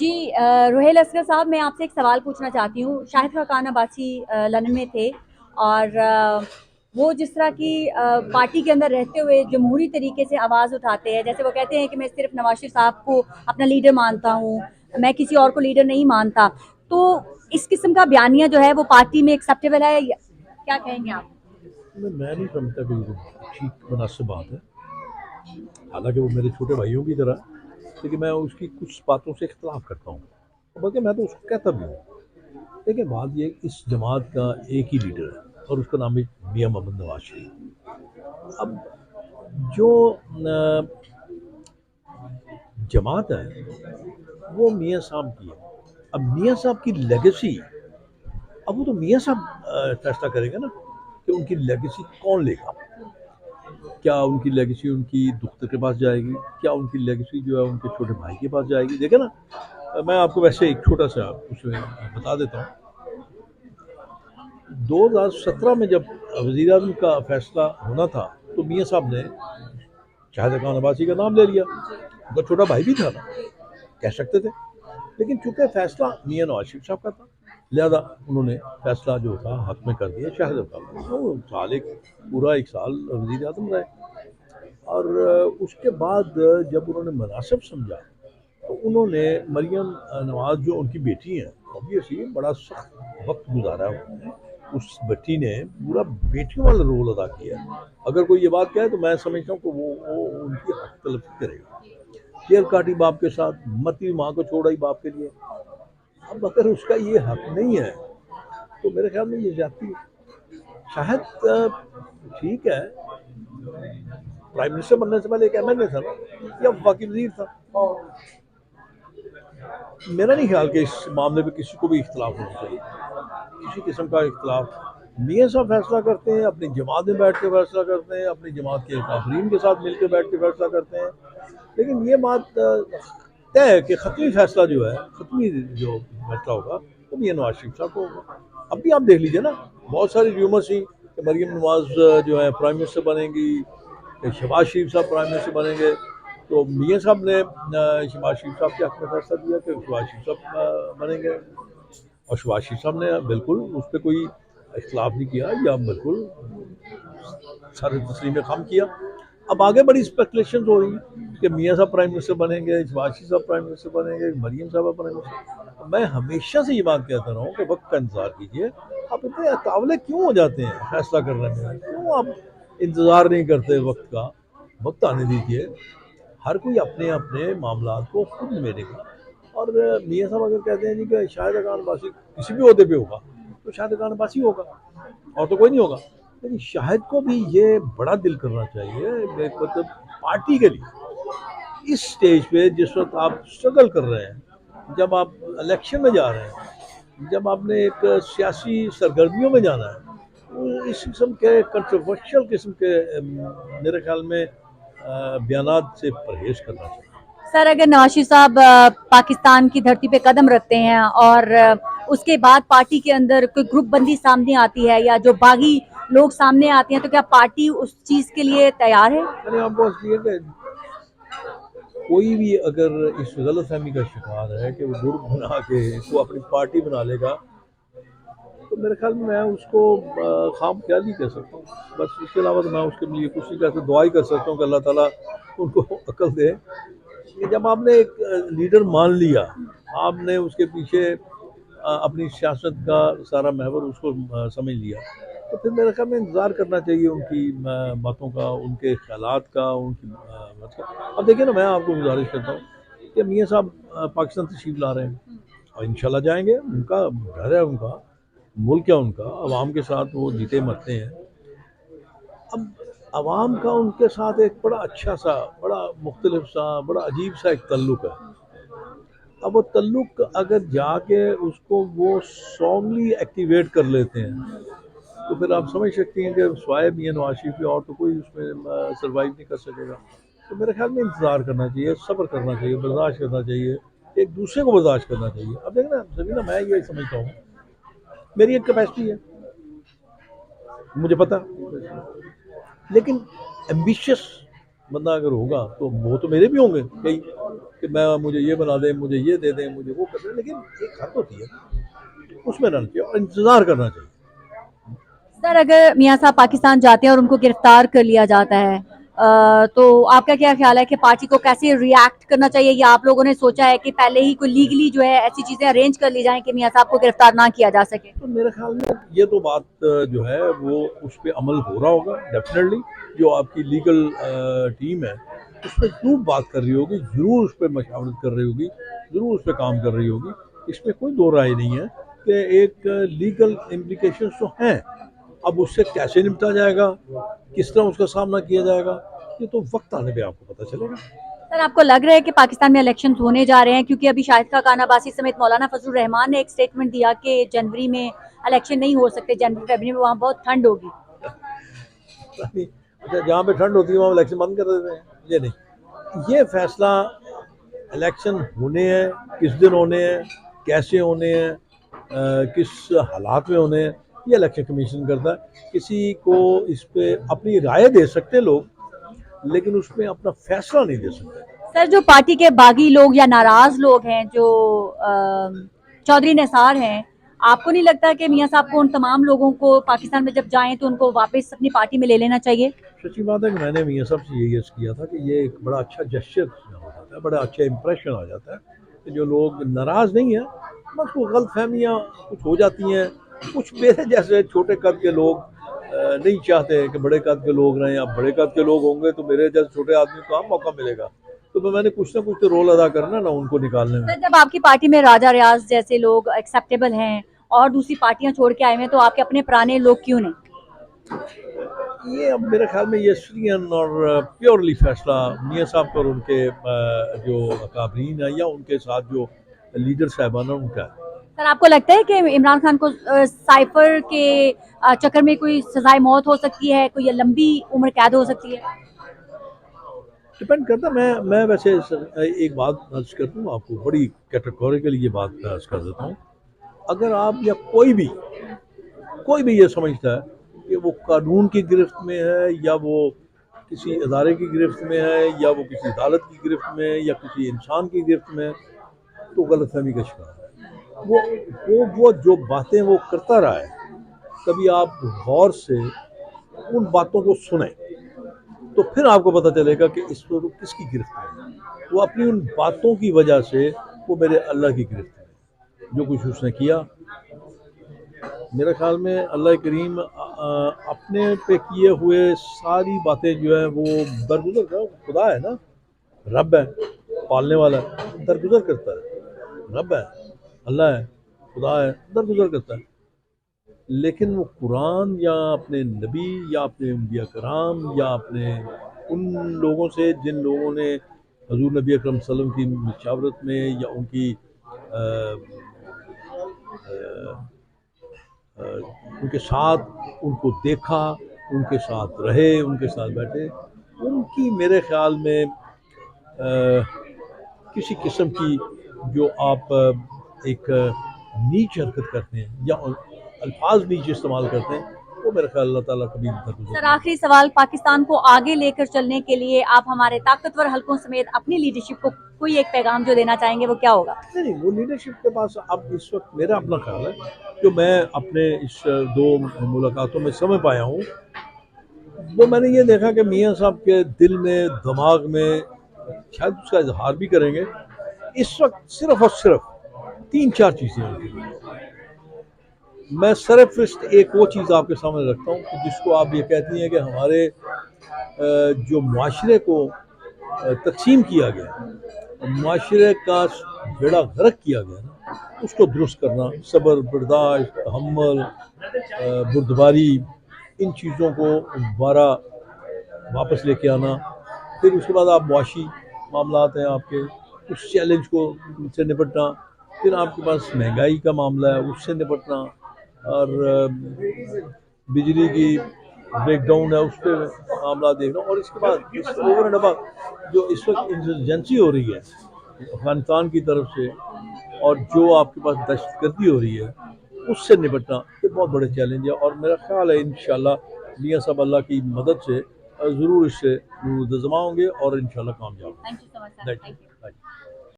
جی روہیل اصغر صاحب، میں آپ سے ایک سوال پوچھنا چاہتی ہوں. شاہد خاقان عباسی لندن میں تھے، اور وہ جس طرح کی پارٹی کے اندر رہتے ہوئے جمہوری طریقے سے آواز اٹھاتے ہیں، جیسے وہ کہتے ہیں کہ میں صرف نواز شریف صاحب کو اپنا لیڈر مانتا ہوں، میں کسی اور کو لیڈر نہیں مانتا، تو اس قسم کا بیانیہ جو ہے وہ پارٹی میں ایکسیپٹیبل ہے؟ کیا کہیں گے آپ؟ میں نہیں سمجھتا کہ یہ ٹھیک مناسب بات ہے. حالانکہ وہ میرے چھوٹے بھائیوں کی طرح، لیکن میں اس کی کچھ باتوں سے اختلاف کرتا ہوں، بلکہ میں تو اس کو کہتا بھی ہوں. لیکن بات یہ کہ اس جماعت کا ایک ہی لیڈر ہے اور اس کا نام ہے میاں محمد نواز شریف. اب جو جماعت ہے وہ میاں صاحب کی ہے. اب میاں صاحب کی لیگیسی، اب وہ تو میاں صاحب فیصلہ کرے گا نا کہ ان کی لیگیسی کون لے گا. کیا ان کی لیگیسی ان کی دختر کے پاس جائے گی، کیا ان کی لیگیسی جو ہے ان کے چھوٹے بھائی کے پاس جائے گی. دیکھیں نا، میں آپ کو ویسے ایک چھوٹا سا کچھ بتا دیتا ہوں. 2017 میں جب وزیر اعظم کا فیصلہ ہونا تھا تو میاں صاحب نے شاہد خان عباسی کا نام لے لیا. ان کا چھوٹا بھائی بھی تھا نا، کہہ سکتے تھے. لیکن چونکہ فیصلہ میاں نواز شریف صاحب کا تھا، لہذا انہوں نے فیصلہ جو تھا حق میں کر دیا شاہد خان. وہ پورا ایک سال وزیر اعظم رہے. اور اس کے بعد جب انہوں نے مناسب سمجھا تو انہوں نے مریم نواز جو ان کی بیٹی ہیں، obviously بڑا سخت وقت گزارا انہوں نے. اس بچی نے پورا بیٹیوں والا رول ادا کیا. اگر کوئی یہ بات کہے تو میں سمجھتا ہوں کہ وہ ان کی حق تلفی کرے گا. چیئر کاٹی باپ کے ساتھ، متی ماں کو چھوڑا ہی باپ کے لیے. اب اگر اس کا یہ حق نہیں ہے تو میرے خیال میں یہ جاتی ہے. شاید ٹھیک ہے، پرائم منسٹر بننے سے پہلے ایک ایم ایل اے تھا نا، یا وفاقی وزیر تھا. میرا نہیں خیال کہ اس معاملے میں کسی کو بھی اختلاف ہونا چاہیے، کسی قسم کا اختلاف. میاں صاحب فیصلہ کرتے ہیں، اپنی جماعت میں بیٹھ کے فیصلہ کرتے ہیں، اپنی جماعت کے کافرین کے ساتھ مل کے بیٹھ کے فیصلہ کرتے ہیں. لیکن یہ بات طے ہے کہ ختمی فیصلہ جو ہے، ختمی جو فیصلہ ہوگا وہ میاں نواز شریف صاحب کو ہوگا. اب بھی آپ دیکھ لیجیے نا، بہت ساری ریومرس تھیں کہ مریم نواز جو ہے پرائم منسٹر بنیں گی، کہ شہباز شریف صاحب پرائم منسٹر بنیں گے. تو میاں صاحب نے شہباز شریف صاحب کے حق میں فیصلہ دیا کہ شہباز شریف صاحب بنیں گے، اور شہباز شریف صاحب نے بالکل اس پہ کوئی اختلاف نہیں کیا، یا بالکل سارے تسلیم خام کیا. اب آگے بڑی اسپیکولیشن ہو رہی ہیں کہ میاں صاحب پرائم منسٹر بنیں گے، شہباز شریف صاحب پرائم منسٹر بنیں گے، مریم صاحب پرائم منسٹر. میں ہمیشہ سے یہ بات کہتا رہا ہوں کہ وقت کا انتظار کیجیے. آپ اتنے اتاولے کیوں ہو جاتے ہیں فیصلہ کرنے میں؟ کیوں آپ انتظار نہیں کرتے وقت کا؟ وقت آنے دیجیے. ہر کوئی اپنے اپنے معاملات کو خود نبیڑے گا. اور میاں صاحب اگر کہتے ہیں جی کہ شاہد خان عباسی کسی بھی عہدے پہ ہوگا تو شاہد خان عباسی ہوگا، اور تو کوئی نہیں ہوگا. لیکن شاہد کو بھی یہ بڑا دل کرنا چاہیے، مطلب پارٹی کے لیے اس سٹیج پہ جس وقت آپ اسٹرگل کر رہے ہیں، جب آپ الیکشن میں جا رہے ہیں، جب آپ نے ایک سیاسی سرگرمیوں میں جانا ہے، اس قسم کے کنٹروورشل قسم کے میرے خیال میں بیانات سے پرہیز کرنا چاہیے. سر، اگر نواز شریف صاحب پاکستان کی دھرتی پہ قدم رکھتے ہیں اور اس کے بعد پارٹی کے اندر کوئی گروپ بندی سامنے آتی ہے یا جو باغی لوگ سامنے آتے ہیں، تو کیا پارٹی اس چیز کے لیے تیار ہے؟ میں نے آپ کو اس لیے کہ کوئی بھی اگر اس غلط فہمی کا شکار ہے کہ وہ گروپ بنا کے وہ اپنی پارٹی بنا لے گا، تو میرے خیال میں اس کو خام خیال ہی کہہ سکتا ہوں. بس اس کے علاوہ تو میں اس کے لیے کچھ نہیں کہہ سکتا. دعا ہی کر سکتا ہوں کہ اللہ تعالیٰ ان کو عقل دے کہ جب آپ نے ایک لیڈر مان لیا، آپ نے اس کے پیچھے اپنی سیاست کا سارا محور اس کو سمجھ لیا، تو پھر میرے خیال میں انتظار کرنا چاہیے ان کی باتوں کا، ان کے خیالات کا، ان کی بات کا. اب دیکھیں نا، میں آپ کو گزارش کرتا ہوں کہ میاں صاحب پاکستان تشریف لا رہے ہیں اور انشاءاللہ جائیں گے. ان کا گھر ہے، ان کا ملک ہے، ان کا عوام کے ساتھ وہ جیتے مرتے ہیں. اب عوام کا ان کے ساتھ ایک بڑا اچھا سا، بڑا مختلف سا، بڑا عجیب سا ایک تعلق ہے. اب وہ تعلق اگر جا کے اس کو وہ اسٹرانگلی ایکٹیویٹ کر لیتے ہیں تو پھر آپ سمجھ سکتے ہیں کہ سوائے میاں نواز شریف کے اور تو کوئی اس میں سروائیو نہیں کر سکے گا. تو میرے خیال میں انتظار کرنا چاہیے، صبر کرنا چاہیے، برداشت کرنا چاہیے، ایک دوسرے کو برداشت کرنا چاہیے. اب دیکھیں نا زمینہ، میں یہ سمجھتا ہوں میری ایک کیپیسٹی ہے، مجھے پتا، لیکن ایمبیشیس بندہ اگر ہوگا تو وہ تو میرے بھی ہوں گے کئی کہ مجھے یہ بنا دیں، مجھے یہ دے دیں، مجھے وہ کر دیں، لیکن ایک حد ہوتی ہے اس میں رہنا چاہیے اور انتظار کرنا چاہیے. سر اگر میاں صاحب پاکستان جاتے ہیں اور ان کو گرفتار کر لیا جاتا ہے تو آپ کا کیا خیال ہے کہ پارٹی کو کیسے ریئیکٹ کرنا چاہیے، یا آپ لوگوں نے سوچا ہے کہ پہلے ہی کوئی لیگلی جو ہے ایسی چیزیں ارینج کر لی جائیں کہ میاں صاحب کو گرفتار نہ کیا جا سکے؟ تو میرے خیال میں یہ تو بات جو ہے وہ اس پہ عمل ہو رہا ہوگا ڈیفینیٹلی. جو آپ کی لیگل ٹیم ہے اس پہ ضرور بات کر رہی ہوگی، ضرور اس پہ مشاورت کر رہی ہوگی، ضرور اس پہ کام کر رہی ہوگی. اس میں کوئی دو رائے نہیں ہے کہ ایک لیگل امپلیکیشنز تو ہیں. اب اس سے کیسے نمٹا جائے گا، کس طرح اس کا سامنا کیا جائے گا، یہ تو وقت آنے پہ آپ کو پتہ چلے گا. سر آپ کو لگ رہا ہے کہ پاکستان میں الیکشن ہونے جا رہے ہیں؟ کیونکہ ابھی شاہد خاقان عباسی سمیت مولانا فضل الرحمان نے ایک سٹیٹمنٹ دیا کہ جنوری میں الیکشن نہیں ہو سکتے، جنوری فیبری میں وہاں بہت ٹھنڈ ہوگی. اچھا، جہاں پہ ٹھنڈ ہوتی ہے وہاں الیکشن بند کر دیتے ہیں؟ یہ نہیں، یہ فیصلہ الیکشن ہونے ہیں، کس دن ہونے ہیں، کیسے ہونے ہیں، کس حالات میں ہونے ہیں، یہ الیکشن کمیشن کرتا ہے. کسی کو اس پہ اپنی رائے دے سکتے لوگ، لیکن اس میں اپنا فیصلہ نہیں دے سکتے. سر جو پارٹی کے باغی لوگ یا ناراض لوگ ہیں جو چودھری نثار ہیں، آپ کو نہیں لگتا کہ میاں صاحب کو ان تمام لوگوں کو پاکستان میں جب جائیں تو ان کو واپس اپنی پارٹی میں لے لینا چاہیے؟ سچی بات ہے کہ میں نے میاں صاحب سے یہی عرض کیا تھا کہ یہ ایک بڑا اچھا جسچر ہو جاتا ہے، بڑا اچھا امپریشن آ جاتا ہے کہ جو لوگ ناراض نہیں ہیں، بس وہ غلط فہمیاں کچھ ہو جاتی ہیں. کچھ میرے جیسے چھوٹے قد کے لوگ نہیں چاہتے کہ بڑے قد کے لوگ رہیں. اب بڑے قد کے لوگ ہوں گے تو میرے جیسے چھوٹے آدمی کو کہاں موقع ملے گا. تو میں نے کچھ نہ کچھ تو رول ادا کرنا نا ان کو نکالنے میں. سر جب آپ کی پارٹی میں راجہ ریاض جیسے لوگ ایکسیپٹیبل ہیں اور دوسری پارٹیاں چھوڑ کے آئے ہوئے ہیں، تو آپ کے اپنے پرانے لوگ کیوں نہیں؟ یہ اب میرے خیال میں یہ سٹرین اور پیورلی فیصلہ میاں صاحب اور ان کے جو اکابرین ہیں یا ان کے ساتھ جو لیڈر صاحبان ہیں ان کا ہے. سر آپ کو لگتا ہے کہ عمران خان کو سائفر کے چکر میں کوئی سزائے موت ہو سکتی ہے، کوئی لمبی عمر قید ہو سکتی ہے؟ ڈپینڈ کرتا ہے. میں ویسے ایک بات عرض کر دوں آپ کو، بڑی کیٹیگوریکلی یہ بات عرض کر دیتا ہوں. اگر آپ یا کوئی بھی یہ سمجھتا ہے کہ وہ قانون کی گرفت میں ہے یا وہ کسی ادارے کی گرفت میں ہے یا وہ کسی عدالت کی گرفت میں ہے یا کسی انسان کی گرفت میں ہے، تو غلط فہمی کا شکار ہے. وہ جو باتیں وہ کرتا رہا ہے، کبھی آپ غور سے ان باتوں کو سنیں تو پھر آپ کو پتہ چلے گا کہ اس کو کس کی گرفت ہے. وہ اپنی ان باتوں کی وجہ سے وہ میرے اللہ کی گرفت ہے. جو کچھ اس نے کیا، میرے خیال میں اللہ کریم اپنے پہ کیے ہوئے ساری باتیں جو ہیں وہ درگزر کر. خدا ہے نا، رب ہے، پالنے والا ہے، درگزر کرتا ہے. رب ہے، اللہ ہے، خدا ہے، درگزر کرتا ہے. لیکن وہ قرآن یا اپنے نبی یا اپنے انبیاء کرام یا اپنے ان لوگوں سے جن لوگوں نے حضور نبی اکرم صلی اللہ علیہ وسلم کی مشاورت میں یا ان کی ان کے ساتھ ان کو دیکھا، ان کے ساتھ رہے، ان کے ساتھ بیٹھے، ان کی میرے خیال میں کسی قسم کی جو آپ ایک نیچ حرکت کرتے ہیں یا الفاظ نیچ استعمال کرتے ہیں، وہ میرے خیال اللہ تعالیٰ کبھی درگزر. سر آخری سوال، پاکستان کو آگے لے کر چلنے کے لیے آپ ہمارے طاقتور حلقوں سمیت اپنی لیڈرشپ کو کوئی ایک پیغام جو دینا چاہیں گے وہ کیا ہوگا؟ نہیں، وہ لیڈرشپ کے پاس اب اس وقت میرا اپنا خیال ہے جو میں اپنے اس 2 ملاقاتوں میں سمجھ پایا ہوں، وہ میں نے یہ دیکھا کہ میاں صاحب کے دل میں، دماغ میں، شاید اس کا اظہار بھی کریں گے، اس وقت صرف اور صرف 3-4 چیزیں ہیں. میں سرفسٹ ایک وہ چیز آپ کے سامنے رکھتا ہوں کہ جس کو آپ یہ کہتی ہیں کہ ہمارے جو معاشرے کو تقسیم کیا گیا، معاشرے کا بیڑا غرق کیا گیا نا، اس کو درست کرنا. صبر، برداشت، تحمل، بردباری، ان چیزوں کو دوبارہ واپس لے کے آنا. پھر اس کے بعد آپ معاشی معاملات ہیں آپ کے، اس چیلنج کو سے نپٹنا. پھر آپ کے پاس مہنگائی کا معاملہ ہے، اس سے نپٹنا. اور بجلی کی بریک ڈاؤن ہے، اس پہ معاملات دیکھنا. اور اس کے بعد اوور اینڈ ابو جو اس وقت انسرجنسی ہو رہی ہے افغانستان کی طرف سے، اور جو آپ کے پاس دہشت گردی ہو رہی ہے، اس سے نپٹنا، یہ بہت بڑے چیلنج ہے. اور میرا خیال ہے انشاءاللہ میاں صاحب اللہ کی مدد سے ضرور اس سے ملزمہ ہوں گے اور انشاءاللہ کامیاب ہوں تھینک یو سو مچ سر، گے. Thank you.